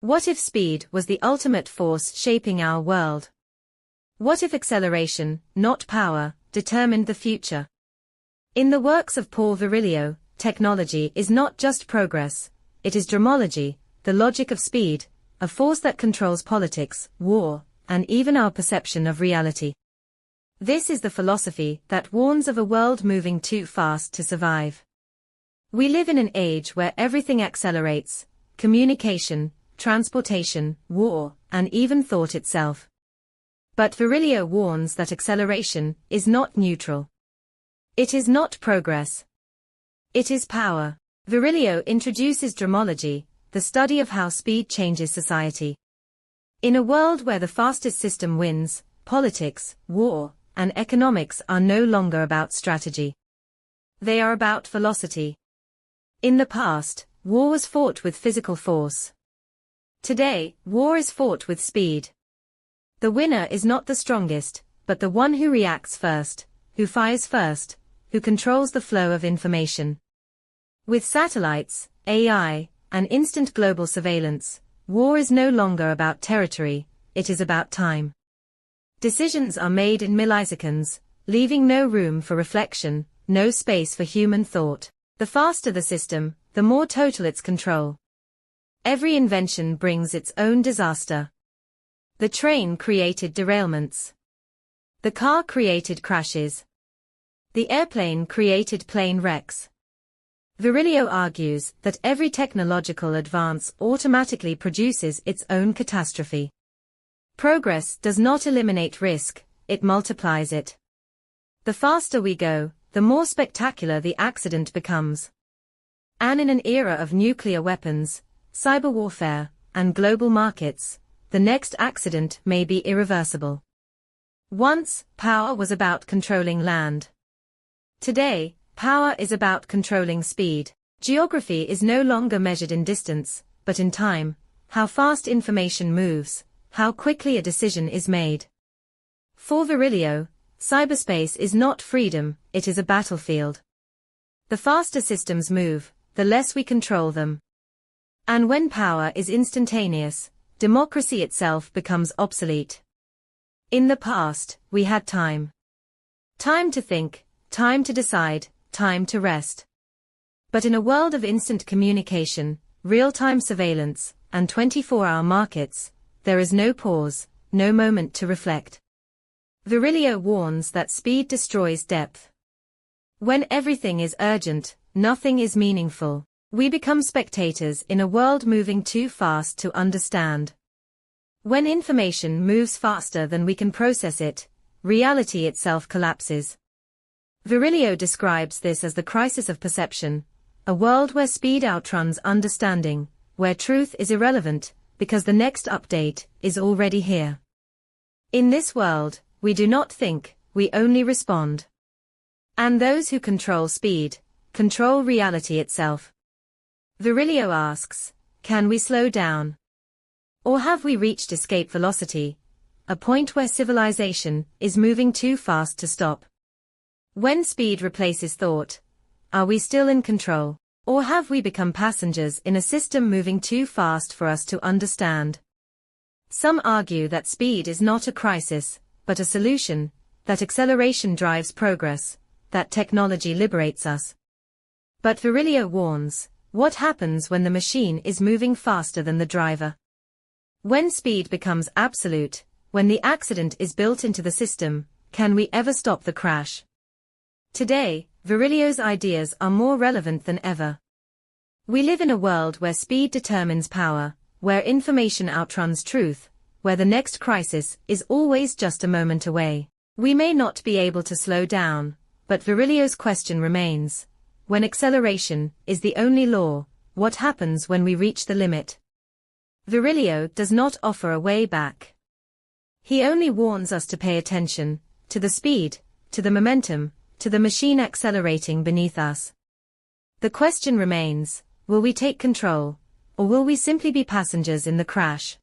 What if speed was the ultimate force shaping our world? What if acceleration, not power, determined the future? In the works of Paul Virilio, technology is not just progress, it is dromology, the logic of speed, a force that controls politics, war, and even our perception of reality. This is the philosophy that warns of a world moving too fast to survive. We live in an age where everything accelerates: communication, transportation, war, and even thought itself. But Virilio warns that acceleration is not neutral. It is not progress. It is power. Virilio introduces dromology, the study of how speed changes society. In a world where the fastest system wins, politics, war, and economics are no longer about strategy. They are about velocity. In the past, war was fought with physical force. Today, war is fought with speed. The winner is not the strongest, but the one who reacts first, who fires first, who controls the flow of information. With satellites, AI, and instant global surveillance, war is no longer about territory, it is about time. Decisions are made in milliseconds, leaving no room for reflection, no space for human thought. The faster the system, the more total its control. Every invention brings its own disaster. The train created derailments. The car created crashes. The airplane created plane wrecks. Virilio argues that every technological advance automatically produces its own catastrophe. Progress does not eliminate risk, it multiplies it. The faster we go, the more spectacular the accident becomes. And in an era of nuclear weapons, cyber warfare, and global markets, the next accident may be irreversible. Once, power was about controlling land. Today, power is about controlling speed. Geography is no longer measured in distance, but in time, how fast information moves, how quickly a decision is made. For Virilio, cyberspace is not freedom, it is a battlefield. The faster systems move, the less we control them. And when power is instantaneous, democracy itself becomes obsolete. In the past, we had time. Time to think, time to decide, time to rest. But in a world of instant communication, real-time surveillance, and 24-hour markets, there is no pause, no moment to reflect. Virilio warns that speed destroys depth. When everything is urgent, nothing is meaningful. We become spectators in a world moving too fast to understand. When information moves faster than we can process it, reality itself collapses. Virilio describes this as the crisis of perception, a world where speed outruns understanding, where truth is irrelevant, because the next update is already here. In this world, we do not think, we only respond. And those who control speed, control reality itself. Virilio asks, can we slow down? Or have we reached escape velocity, a point where civilization is moving too fast to stop? When speed replaces thought, are we still in control? Or have we become passengers in a system moving too fast for us to understand? Some argue that speed is not a crisis, but a solution, that acceleration drives progress, that technology liberates us. But Virilio warns, what happens when the machine is moving faster than the driver? When speed becomes absolute, when the accident is built into the system, can we ever stop the crash? Today, Virilio's ideas are more relevant than ever. We live in a world where speed determines power, where information outruns truth, where the next crisis is always just a moment away. We may not be able to slow down, but Virilio's question remains. When acceleration is the only law, what happens when we reach the limit? Virilio does not offer a way back. He only warns us to pay attention, to the speed, to the momentum, to the machine accelerating beneath us. The question remains, will we take control, or will we simply be passengers in the crash?